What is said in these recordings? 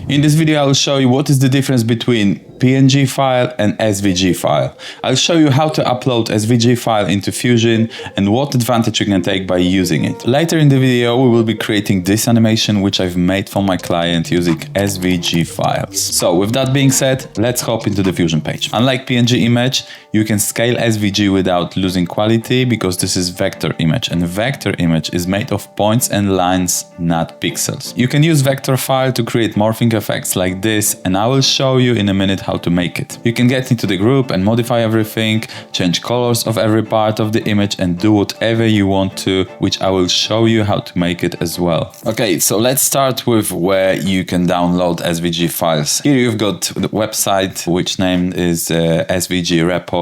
In this video, I will show you what is the difference between PNG file and SVG file. I'll show you how to upload SVG file into Fusion and what advantage you can take by using it. Later in the video, we will be creating this animation which I've made for my client using SVG files. So with that being said, let's hop into the Fusion page. Unlike PNG image, you can scale SVG without losing quality because this is vector image, and vector image is made of points and lines, not pixels. You can use vector file to create morphing effects like this, and I will show you in a minute how to make it. You can get into the group and modify everything, change colors of every part of the image and do whatever you want to, which I will show you how to make it as well. Okay, so let's start with where you can download SVG files. Here you've got the website, which name is svgrepo.com.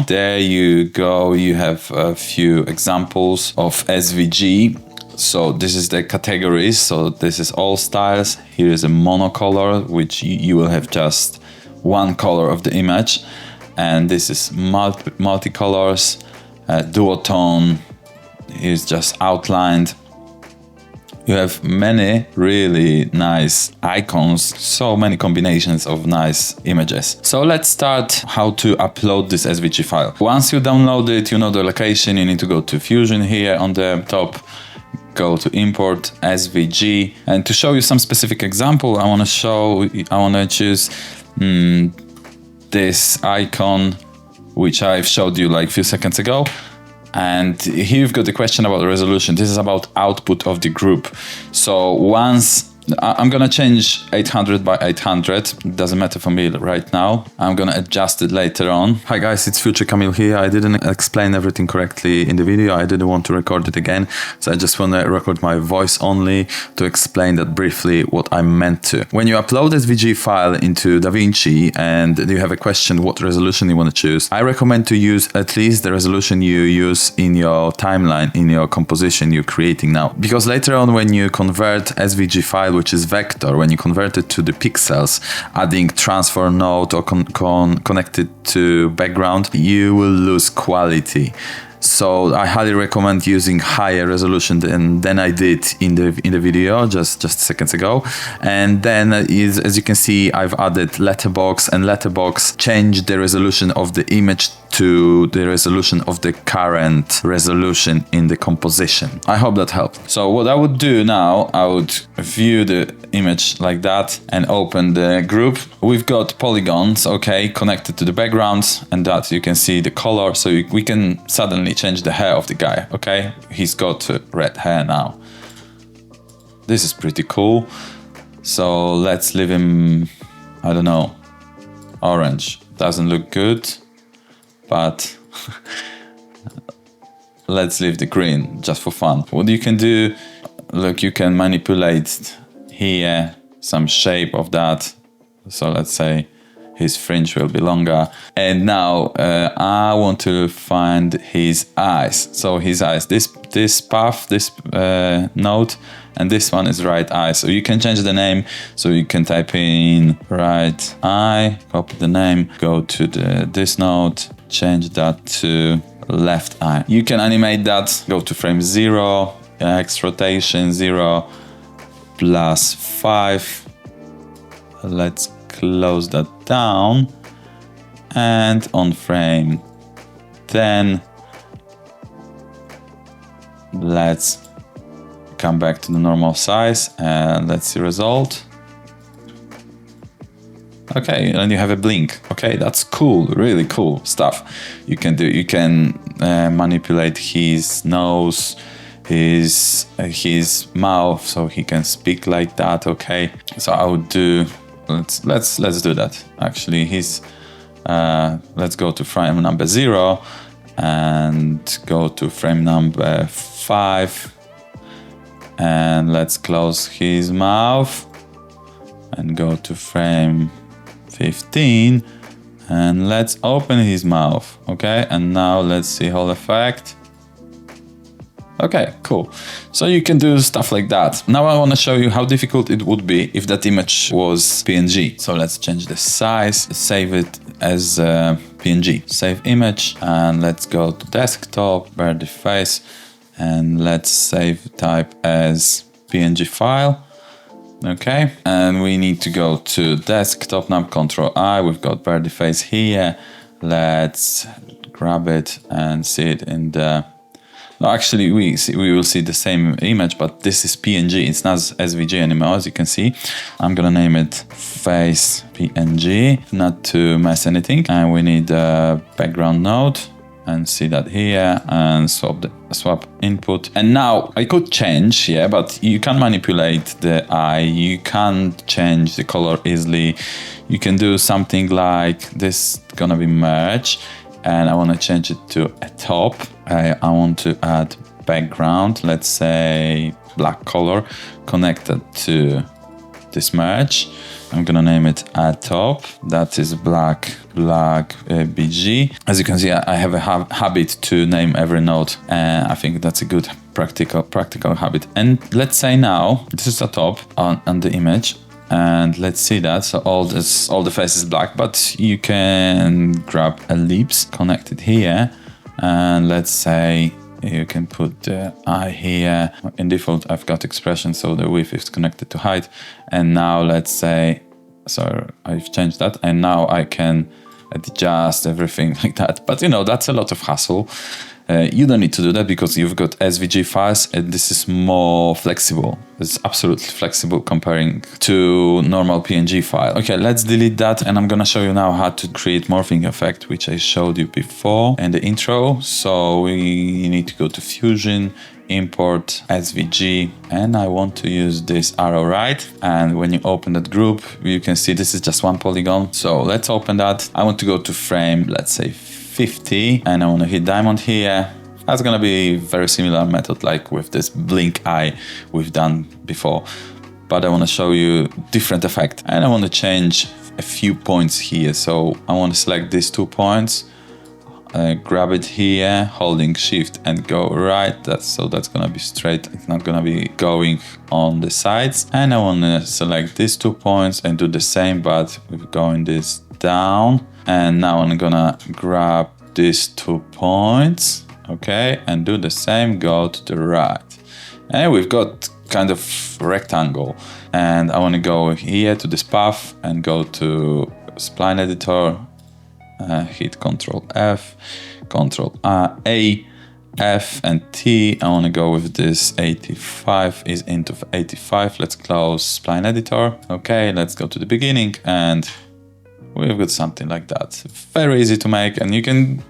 There you go, you have a few examples of SVG. So this is the categories, so this is all styles. Here is a monocolor, which you will have just one color of the image. And this is multicolors, duotone, here's just outlined. You have many really nice icons, so many combinations of nice images. So let's start how to upload this SVG file. Once you download it, you know the location, you need to go to Fusion here on the top. Go to import SVG, and to show you some specific example, I want to choose this icon which I've showed you like a few seconds ago. And here you've got the question about the resolution. This is about output of the group. So once I'm gonna change 800 by 800. It doesn't matter for me right now. I'm gonna adjust it later on. Hi guys, it's Future Kamil here. I didn't explain everything correctly in the video. I didn't want to record it again. So I just want to record my voice only to explain that briefly what I meant to. When you upload SVG file into DaVinci and you have a question what resolution you want to choose, I recommend to use at least the resolution you use in your timeline, in your composition you're creating now. Because later on when you convert SVG file, which is vector, when you convert it to the pixels, adding transform node or connect it to background, you will lose quality. So I highly recommend using higher resolution than I did in the video just seconds ago. And then as you can see, I've added letterbox, and letterbox changed the resolution of the image to the resolution of the current resolution in the composition. I hope that helped. So what I would do now, I would view the image like that and open the group. We've got polygons, okay, connected to the backgrounds, and that you can see the color. So we can suddenly change the hair of the guy, okay? He's got red hair now. This is pretty cool. So let's leave him, I don't know, orange. Doesn't look good, but let's leave the green just for fun. What you can do, look, you can manipulate here some shape of that. So let's say his fringe will be longer. And now I want to find his eyes. So his eyes, this path, this node, and this one is right eye. So you can change the name. So you can type in right eye, copy the name, go to this node, change that to left eye. You can animate that, go to frame 0, X rotation 0, +5. Let's close that down, and on frame 10 let's come back to the normal size and let's see result. Okay, and you have a blink. Okay, that's cool, really cool stuff you can do. You can manipulate his nose, his mouth, so he can speak like that. Okay, so I would do, let's do that. Actually, let's go to frame number 0 and go to frame number 5, and let's close his mouth and go to frame 15 and let's open his mouth. Okay, and now let's see whole effect. Okay, cool. So you can do stuff like that. Now I want to show you how difficult it would be if that image was PNG. So let's change the size, save it as PNG. Save image, and let's go to desktop, bear the face, and let's save type as PNG file. Okay, and we need to go to desktop now, Control I. We've got birdie face here. Let's grab it and see it in the... No, actually, we will see the same image, but this is PNG. It's not SVG anymore, as you can see. I'm gonna name it face PNG, not to mess anything. And we need a background node, and see that here, and swap input. And now I could change, yeah, but you can manipulate the eye. You can't change the color easily. You can do something like this, gonna be merge. And I want to change it to a top. I want to add background, let's say black color, connected to this merge. I'm gonna name it add top. That is black BG. As you can see, I have a habit to name every node, and I think that's a good practical habit. And let's say now this is the top on the image. And let's see that, so all the face is black, but you can grab ellipse, connect it here, and let's say you can put the eye here. In default, I've got expression, so the width is connected to height. And now let's say, so I've changed that, and now I can adjust everything like that. But you know, that's a lot of hassle. You don't need to do that because you've got SVG files and this is more flexible. It's absolutely flexible comparing to normal PNG file. Okay, let's delete that, and I'm gonna show you now how to create morphing effect, which I showed you before in the intro. So we need to go to Fusion, import SVG, and I want to use this arrow right. And when you open that group, you can see this is just one polygon. So let's open that. I want to go to frame, let's say 50, and I want to hit diamond here. That's gonna be very similar method like with this blink eye we've done before, but I want to show you different effect, and I want to change a few points here. So I want to select these 2 points, grab it here, holding shift and go right. That's gonna be straight, it's not gonna be going on the sides. And I want to select these 2 points and do the same, but we're going this down. And now I'm gonna grab these 2 points, okay, and do the same, go to the right. And we've got kind of rectangle. And I want to go here to this path and go to spline editor, hit Ctrl F, Ctrl A, F and T. I want to go with this 85 is into 85. Let's close spline editor. Okay, let's go to the beginning, and we've got something like that. Very easy to make, and you can,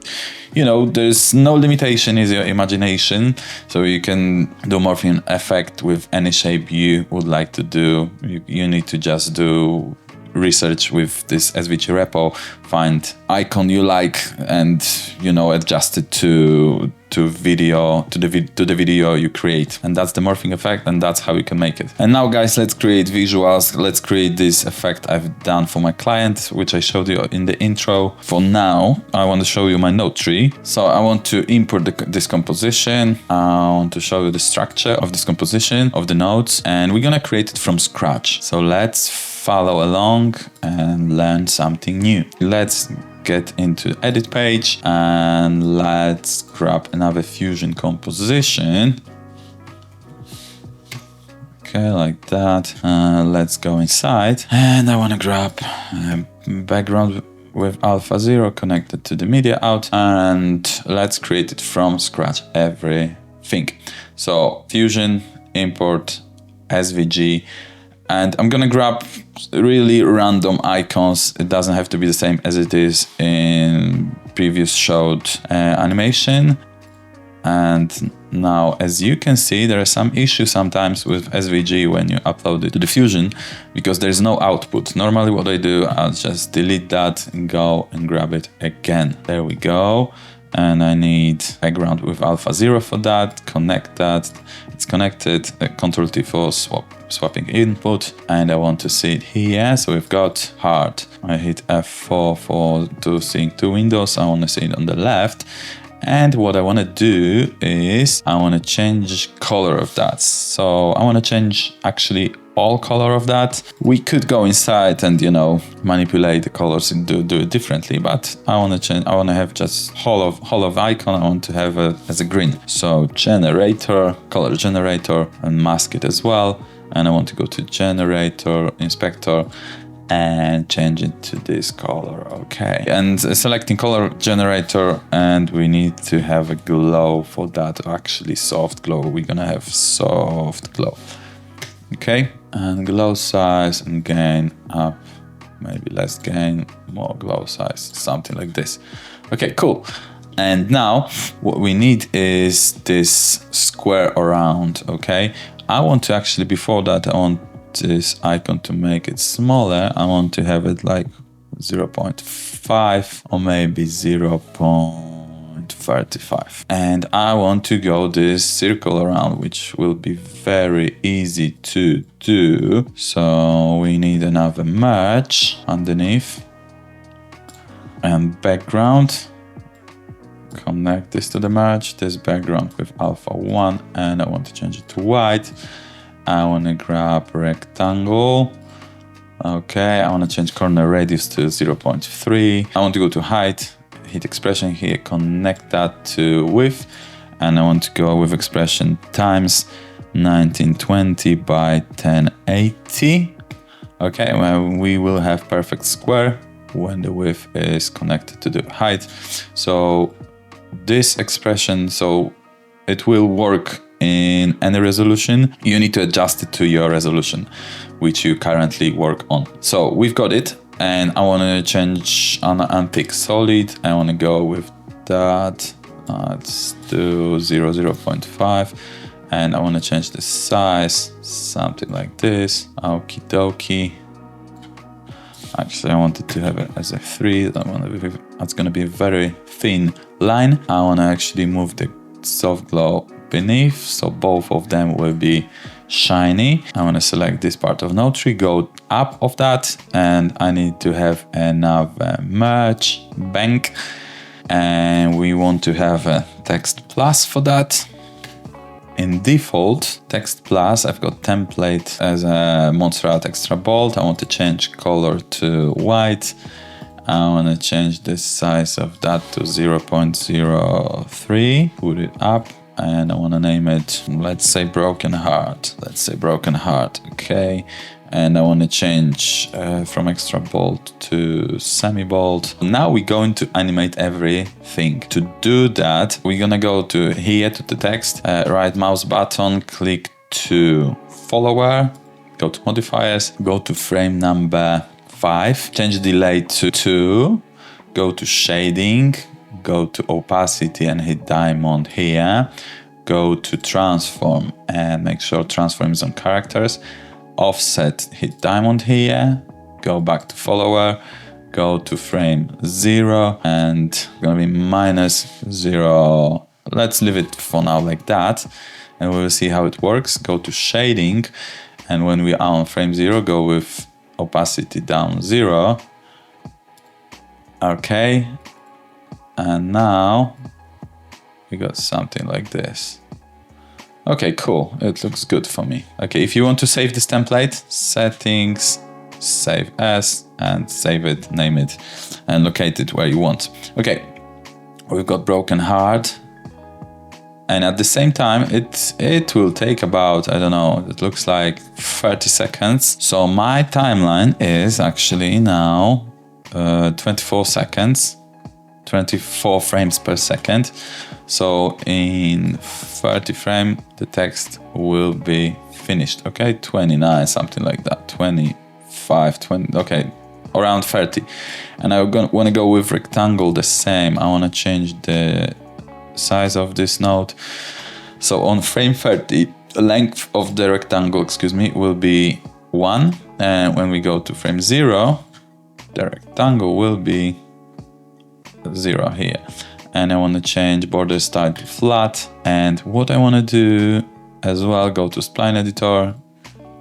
you know, there's no limitation in your imagination. So you can do morphing effect with any shape you would like to do. You need to just do research with this SVG repo, find icon you like, and you know, adjust it to the video you create. And that's the morphing effect, and that's how you can make it. And now guys, let's create visuals. Let's create this effect I've done for my client, which I showed you in the intro. For now, I want to show you my node tree. So I want to import this composition. I want to show you the structure of this composition of the nodes, and we're gonna create it from scratch. So let's follow along and learn something new. Let's get into the edit page and let's grab another Fusion composition. Okay, like that. Let's go inside, and I want to grab background with alpha 0 connected to the media out, and let's create it from scratch, everything. So Fusion, import SVG, and I'm gonna grab really random icons. It doesn't have to be the same as it is in previous showed animation. And now, as you can see, there are some issues sometimes with SVG when you upload it to the Fusion, because there's no output. Normally what I do, I'll just delete that and go and grab it again. There we go. And I need background with alpha 0 for that, connect that, it's connected, Ctrl T for swapping input, and I want to see it here, so we've got hard. I hit F4 for seeing 2 windows, I want to see it on the left, and what I want to do is I want to change color of that. So I want to change actually all color of that. We could go inside and, you know, manipulate the colors and do it differently, but I want to change. I want to have just whole of icon. I want to have it as a green. So generator, color generator, and mask it as well. and I want to go to generator, inspector, and change it to this color. Okay, and selecting color generator, and we need to have a glow for that, actually soft glow. We're gonna have soft glow. Okay, and glow size and gain up, maybe less gain, more glow size, something like this. Okay, cool. And now what we need is this square around. Okay, I want to actually, before that, I want this icon to make it smaller. I want to have it like 0.5 or maybe 0.35. And I want to go this circle around, which will be very easy to do. So we need another merge underneath and background. Connect this to the merge, this background with alpha 1, and I want to change it to white. I want to grab rectangle. Okay, I want to change corner radius to 0.3. I want to go to height, hit expression here, connect that to width, and I want to go with expression times 1920 by 1080. Okay, well, we will have perfect square when the width is connected to the height. So this expression, so it will work in any resolution. You need to adjust it to your resolution, which you currently work on. So we've got it, and I want to change on unpick solid. I want to go with that. Let's do 0.5, and I want to change the size, something like this. Okie dokie. Actually, I wanted to have it as a 3. That's going to be a very thin line. I want to actually move the soft glow beneath, so both of them will be shiny. I want to select this part of node tree, go up of that, and I need to have another merge bank, and we want to have a text plus for that. In default, text plus, I've got template as a Montserrat extra bold. I want to change color to white. I want to change the size of that to 0.03, put it up, and I want to name it, let's say broken heart. Okay. And I want to change from extra bold to semi bold. Now we're going to animate everything. To do that, we're gonna go to here to the text, right mouse button, click to follower, go to modifiers, go to frame number 5, change delay to 2, go to shading, go to opacity and hit diamond here, go to transform and make sure transform is on characters, offset, hit diamond here, go back to follower, go to frame 0 and gonna be -0. Let's leave it for now like that and we'll see how it works. Go to shading and when we are on frame 0, go with opacity down 0. Okay, and now we got something like this. Okay, cool. It looks good for me. Okay, if you want to save this template, settings, save as, and save it, name it, and locate it where you want. Okay, we've got broken heart. And at the same time, it will take about, I don't know, it looks like 30 seconds. So my timeline is actually now 24 seconds, 24 frames per second. So in 30 frame, the text will be finished. Okay, 29, something like that, 25, 20, okay, around 30. And I want to go with rectangle the same. I want to change the size of this node. So on frame 30, the length of the rectangle, will be 1. And when we go to frame 0, the rectangle will be 0 here. And I want to change border style to flat. And what I want to do as well, go to spline editor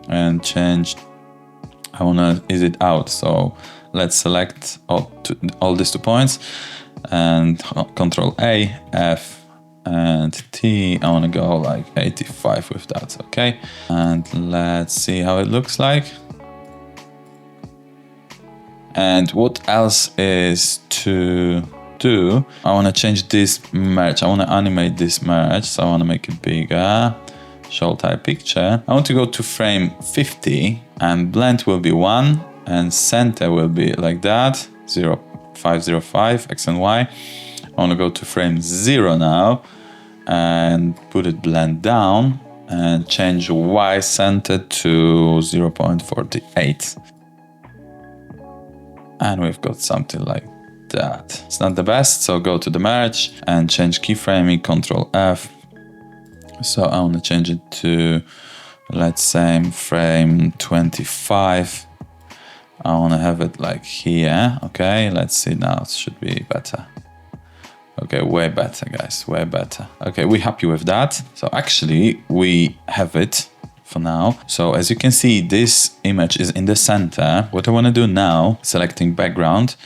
and change, I want to ease it out. So let's select all these 2 points and Control A, F and T. I want to go like 85 with that. Okay. And let's see how it looks like. And what else is to do? I want to change this merge. I want to animate this merge. So I want to make it bigger. show type picture. I want to go to frame 50 and blend will be 1 and center will be like that, 0, 505, X and Y. I want to go to frame 0 now and put it blend down and change Y center to 0.48. And we've got something like that. It's not the best, so go to the merge and change keyframing, Ctrl F. So I want to change it to, let's say, frame 25. I want to have it like here. Okay, let's see now, it should be better. Okay, way better, guys, way better. Okay, we're happy with that. So actually, we have it for now. So as you can see, this image is in the center. What I want to do now, selecting background,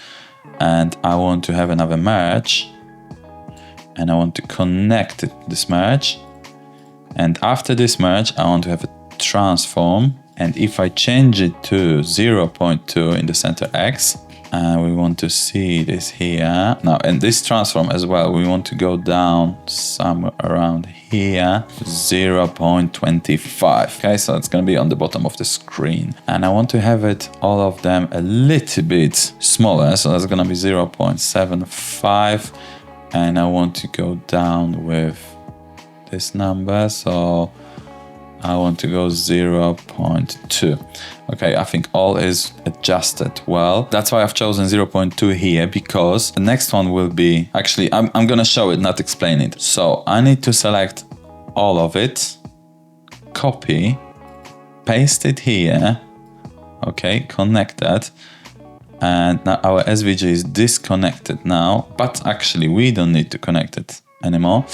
and I want to have another merge, and I want to connect this merge. And after this merge, I want to have a transform. And if I change it to 0.2 in the center X, we want to see this here. Now, and this transform as well, we want to go down somewhere around here, 0.25. Okay, so it's going to be on the bottom of the screen. And I want to have it, all of them, a little bit smaller. So that's going to be 0.75. And I want to go down with this number. So I want to go 0.2. Okay, I think all is adjusted well. That's why I've chosen 0.2 here, because the next one will be, actually, I'm gonna show it, not explain it. So I need to select all of it, copy, paste it here, okay, connect that. And now our SVG is disconnected now, but actually we don't need to connect it anymore.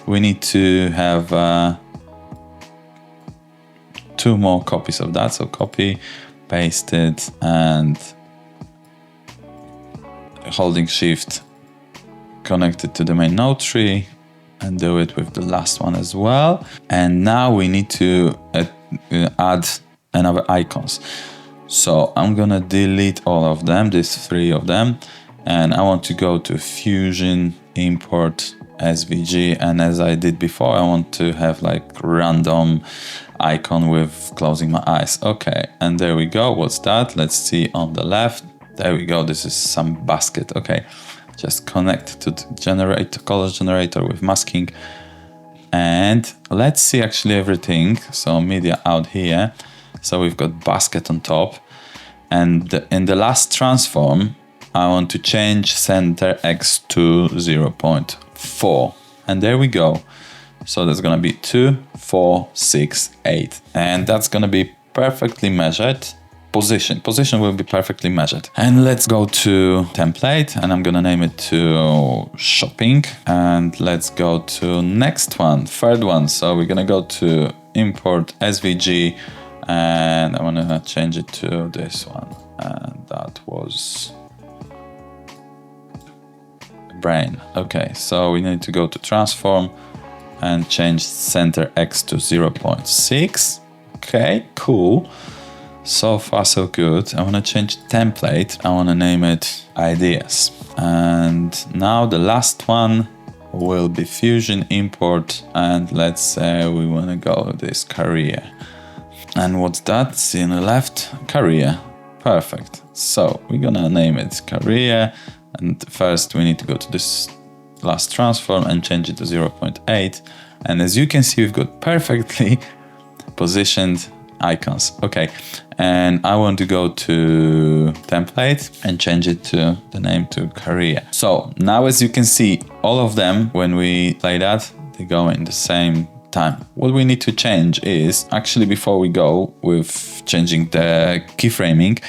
We need to have 2 more copies of that. So copy, paste it, and holding shift, connect it to the main node tree, and do it with the last one as well. And now we need to add another icons. So I'm gonna delete all of them, these 3 of them, and I want to go to Fusion, import SVG, and as I did before, I want to have like random icon with closing my eyes. Okay, and there we go. What's that? Let's see on the left. There we go. This is some basket. Okay, just connect to the color generator with masking, and let's see actually everything. So media out here. So we've got basket on top, and in the last transform, I want to change center X to 0.4, and there we go. So that's gonna be 2, 4, 6, 8, and that's gonna be perfectly measured. Position will be perfectly measured. And let's go to template, and I'm gonna name it to shopping, and let's go to next one, third one. So we're gonna go to import SVG, and I wanna change it to this one, and that was brain. Okay, so we need to go to transform and change center X to 0.6. Okay, cool. So far so good. I want to change template. I want to name it ideas. And now the last one will be Fusion import, and let's say we want to go with this career. And what's that? See on the left, career. Perfect. So we're gonna name it career, and first we need to go to this last transform and change it to 0.8. And as you can see, we've got perfectly positioned icons. Okay, and I want to go to template and change it to the name to career. So now as you can see, all of them, when we play that, they go in the same time. What we need to change is, actually before we go with changing the keyframing,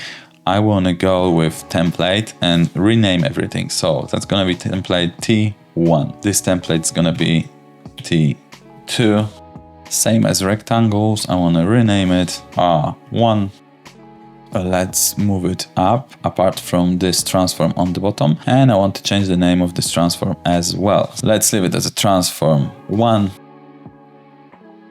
I want to go with template and rename everything. So that's going to be template T1. This template is going to be T2. Same as rectangles, I want to rename it R1. Let's move it up, apart from this transform on the bottom. And I want to change the name of this transform as well. Let's leave it as a transform 1.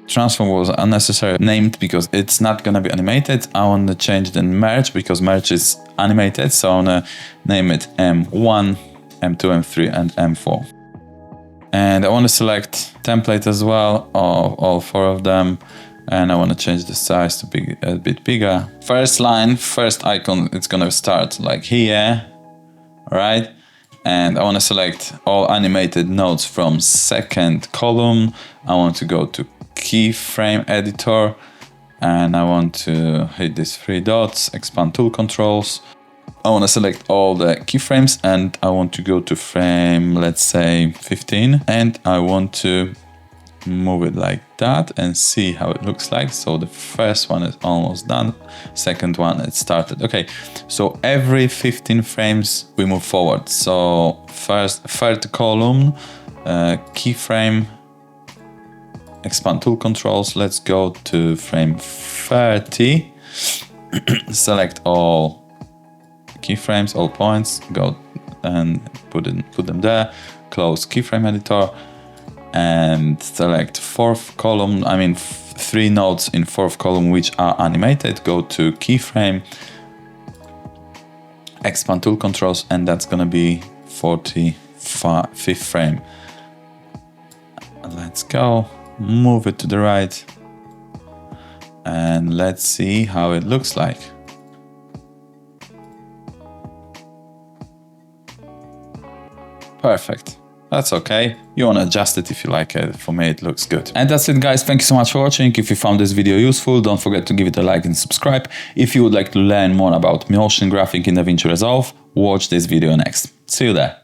Transform was unnecessarily named because it's not going to be animated. I want to change the merge because merge is animated. So I want to name it M1, M2, M3, and M4. And I want to select template as well, of all 4 of them. And I want to change the size to be a bit bigger. First line, first icon, it's going to start like here, all right? And I want to select all animated nodes from second column. I want to go to keyframe editor, and I want to hit these 3 dots, expand tool controls. I want to select all the keyframes, and I want to go to frame, let's say 15, and I want to move it like that and see how it looks like. So the first one is almost done, second one it started. Okay, so every 15 frames we move forward. So first, third column, keyframe, expand tool controls. Let's go to frame 30, select all keyframes, all points, go and put them there, close keyframe editor, and select 4th column, 3 nodes in 4th column which are animated. Go to keyframe, expand tool controls, and that's gonna be 45th frame. Let's go, move it to the right, and let's see how it looks like. Perfect. That's okay. You want to adjust it if you like it. For me, it looks good. And that's it, guys. Thank you so much for watching. If you found this video useful, don't forget to give it a like and subscribe. If you would like to learn more about motion graphic in DaVinci Resolve, watch this video next. See you there.